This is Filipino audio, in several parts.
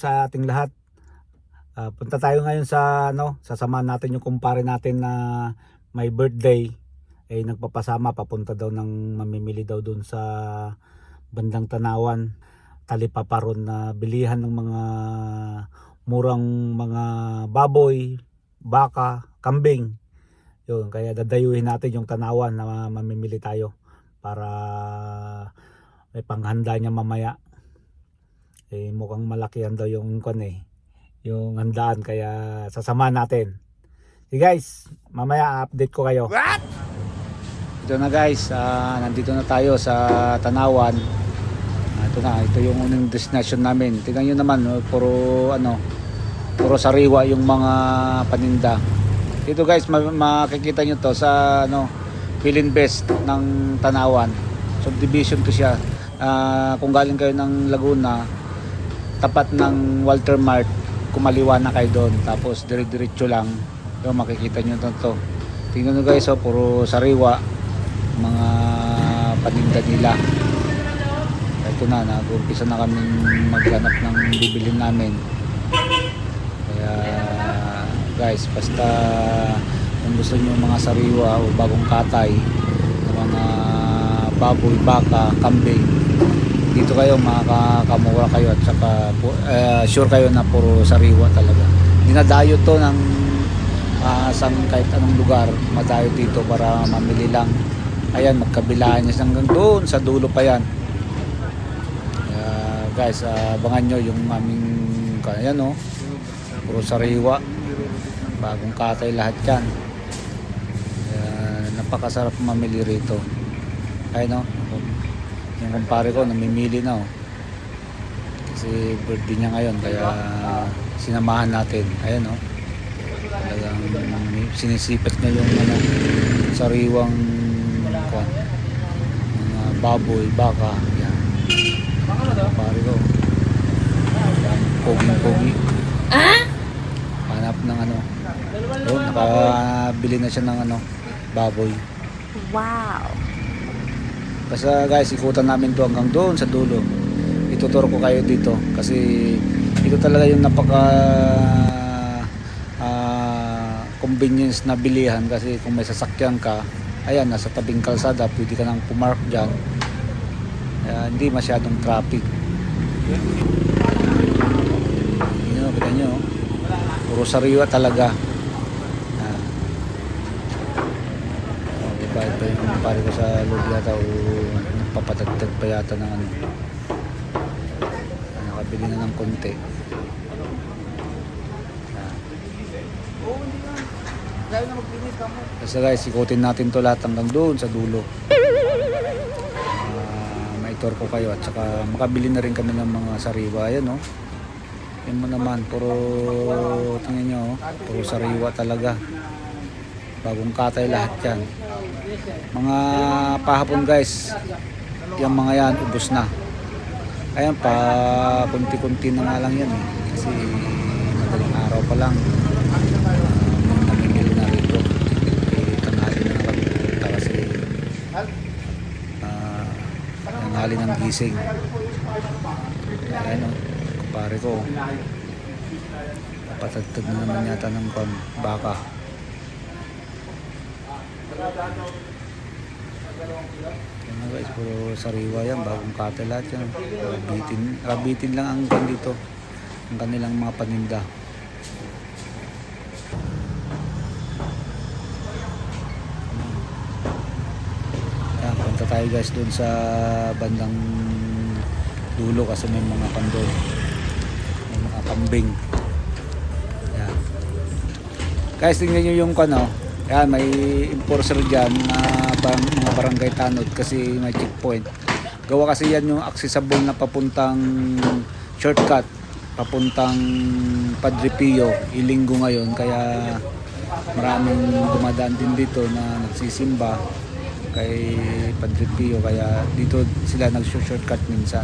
sa ating lahat. Punta tayo ngayon sa sasamahan natin yung kumpare natin na may birthday. Nagpapasama, papunta daw ng mamimili daw dun sa bandang Tanawan, Talipaparon, na bilihan ng mga murang mga baboy, baka, kambing. Yun, kaya dadayuhin natin yung Tanawan na mamimili tayo para may panghanda niya mamaya. Mukhang malakihan daw yung yung handaan, kaya sasamahan natin. Sige guys, mamaya update ko kayo. What? Ito na guys, nandito na tayo sa Tanawan. Ito yung unang destination namin. Tingnan nyo naman, puro sariwa yung mga paninda. Dito guys, makikita nyo to sa Philinvest ng Tanawan. Subdivision to siya. Kung galing kayo ng Laguna, tapat ng Walter Mart, kumaliwa na kayo doon, tapos dire-diretso lang yung makikita nyo to. Tingnan nyo guys, puro sariwa mga paninda nila. Ito na, nag-umpisa na kami maghanap ng bibilhin namin. Kaya guys, basta kung gusto nyo mga sariwa o bagong katay ng mga baboy, baka, kambing, dito kayo makakamura kayo, at saka sure kayo na puro sariwa talaga. Dinadayo to ng kahit anong lugar, madayo dito para mamili lang. Ayan, magkabilaan niya hanggang doon sa dulo pa yan. Guys, abangan nyo yung aming puro sariwa, bagong katay lahat yan. Napakasarap mamili rito. Ayun yung kumpare ko namimili na kasi birthday niya ngayon, kaya sinamahan natin. Ayan talagang sinisipat niya yung sariwang mga baboy, baka. Yan kumpare ko, pogi hanap ng nakabili na siya ng baboy. Wow. Basta guys, ikutan namin to hanggang doon sa dulo. Ituturo ko kayo dito kasi ito talaga yung napaka convenience na bilihan, kasi kung may sasakyan ka, ayan, nasa tabing kalsada, pwede ka nang pumark dyan. Hindi masyadong traffic. Kita nyo, puro sariwa talaga. Ito yung pare ko sa loob yata, o nagpapadagdag pa yata ng nakabili na ng konti. Basta guys, ikutin natin to lahat hanggang doon sa dulo. Maitor ko kayo, at saka makabili na rin kami ng mga sariwa. Ayan yan mo naman, tingnan nyo, puro sariwa talaga, bagong katay lahat yan. Mga pahapon guys, yung mga yan ubos na. Ayan pa, kunti-kunti na nga lang yan kasi madaling araw pa lang. Namimili na rito, tanghali na kami pupunta kasi tanghali ng gising. Ayan kumpare ko, patagtag na naman yata ng baka. Yan guys, puro sariwa yan, bagong katay lahat yan. Rabitin lang ang dito, ang kanilang mga paninda. Yan, punta tayo guys dun sa bandang dulo kasi may mga pandol, may mga kambing. Yan guys, tingnan nyo yung yan, may enforcer dyan na mga barangay tanod kasi may checkpoint. Gawa kasi yan yung accessible na papuntang shortcut, papuntang Padre Pio, Ilinggo ngayon. Kaya maraming dumadaan din dito na nagsisimba kay Padre Pio. Kaya dito sila nag-shortcut minsan.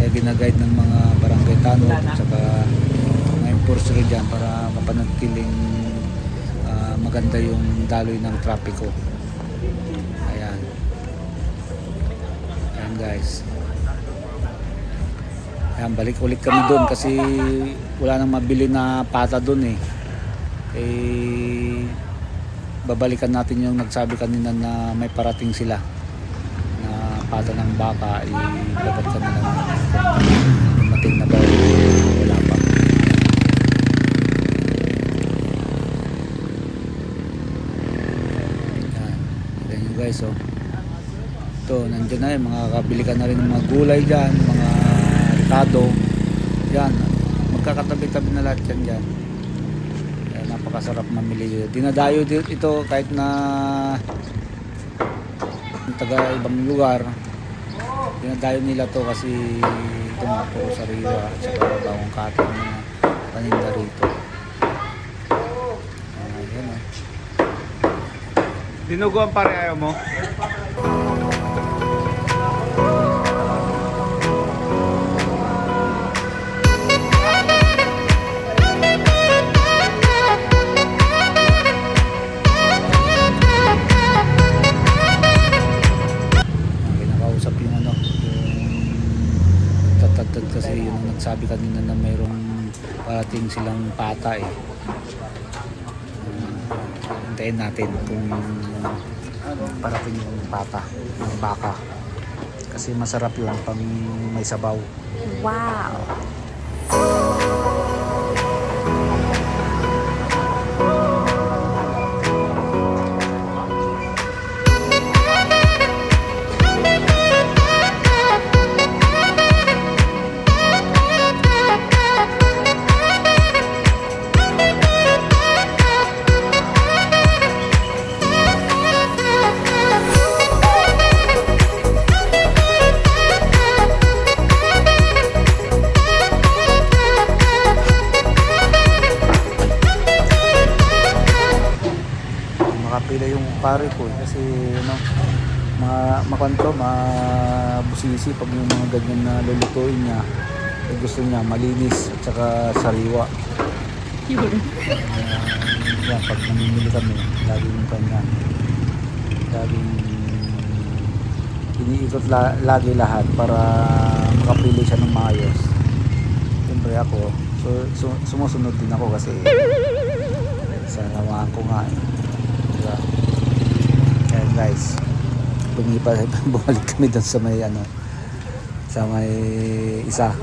Kaya ginaguide ng mga barangay tanod at saka mga enforcer dyan para mapanatiling maganda yung daloy ng trapiko. Ayan guys. Ayan, balik ulit kami doon kasi wala nang mabili na pata doon eh. Babalikan natin yung nagsabi kanina na may parating sila na pata ng baka. Dapat kami na dumating na ba wala pa. Ayan yun guys oh. Ito nandiyan na yun, makakabili ka na rin ng mga gulay dyan, mga ricado yan, magkakatabi-tabi na lahat yan dyan. Napakasarap mamili. Dinadayo ito kahit na taga ibang lugar. Dinadayo nila to kasi ito mga puro sariwa at saka bawang kata ng mga paninda rito. Ayan o. Dinugo ang pare ayaw mo? Kasi yung nagsabi kanina na mayroong parating silang pata eh. Hintayin natin kung parating yung pata ng baka. Kasi masarap lang pang may sabaw. Wow! Makapila yung pare ko kasi makanto, mabusisi pag yung mga ganyan na lulutuin niya. Gusto niya malinis at saka sariwa. Yan, pag namimili kami, laging kanya. Laging iniikot lagi lahat para makapili siya ng maayos. Siyempre ako, sumusunod din ako kasi sa namaan ko nga eh. Diba? Kaya guys, bumalik kami doon sa may sa may isa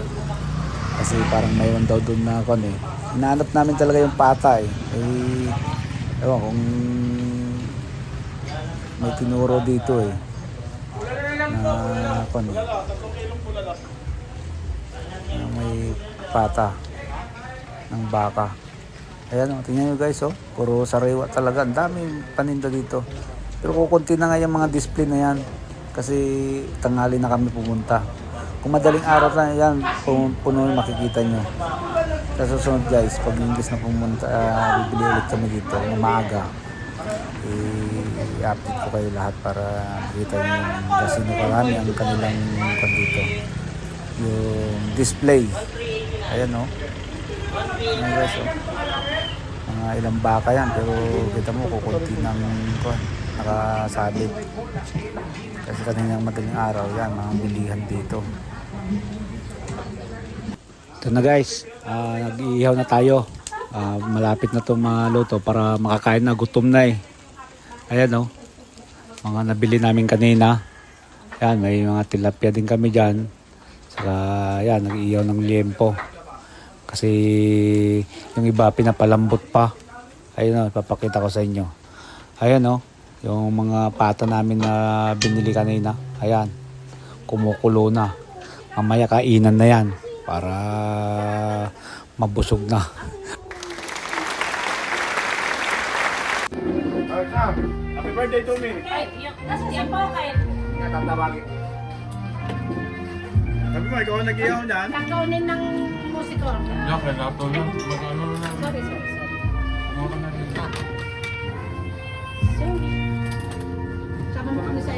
kasi parang mayroon daw doon na ako eh. Hinahanap namin talaga yung pata eh. Ewan kung may tinuro dito eh na ako na may pata ng baka. Ayan o, tingnan nyo guys oh, puro sariwa talaga, ang daming paninda dito. Pero kukunti na nga yung mga display na yan kasi tanghali na kami pumunta. Kung madaling araw na yan, puno yung makikita nyo. Sa susunod guys, pag English na pumunta, bibili ulit kami dito na maaga. I-update ko kayo lahat para makita nyo yung gasino karami ang kanilang dito. Yung display. Ayan o. Ayan guys o. Mga ilang baka yan pero kita mo kukunti ng nakasabit kasi kaninang madaling araw yan mga bilihan dito. Ito na guys, nag-iihaw na tayo. Malapit na ito maluto para makakain na, gutom na eh. Ayan o, mga nabili namin kanina. Yan, may mga tilapia din kami dyan. Saka yan, nag-iihaw ng liempo. Kasi yung iba pinapalambot pa. Ayun o, papakita ko sa inyo. Ayan o, yung mga pata namin na binili kanina. Ayan, kumukulo na. Mamaya kainan na yan para mabusog na. Happy birthday to me. Ay, yan po kayo. Natatawagin. Sabi mo, ikaw ang nag-iyaw niyan? Kakaunin ng musiko. Yeah, kaya nato na. Mag-ano na. Sorry. Ano ka na rin? Sorry. Sama mo kami sa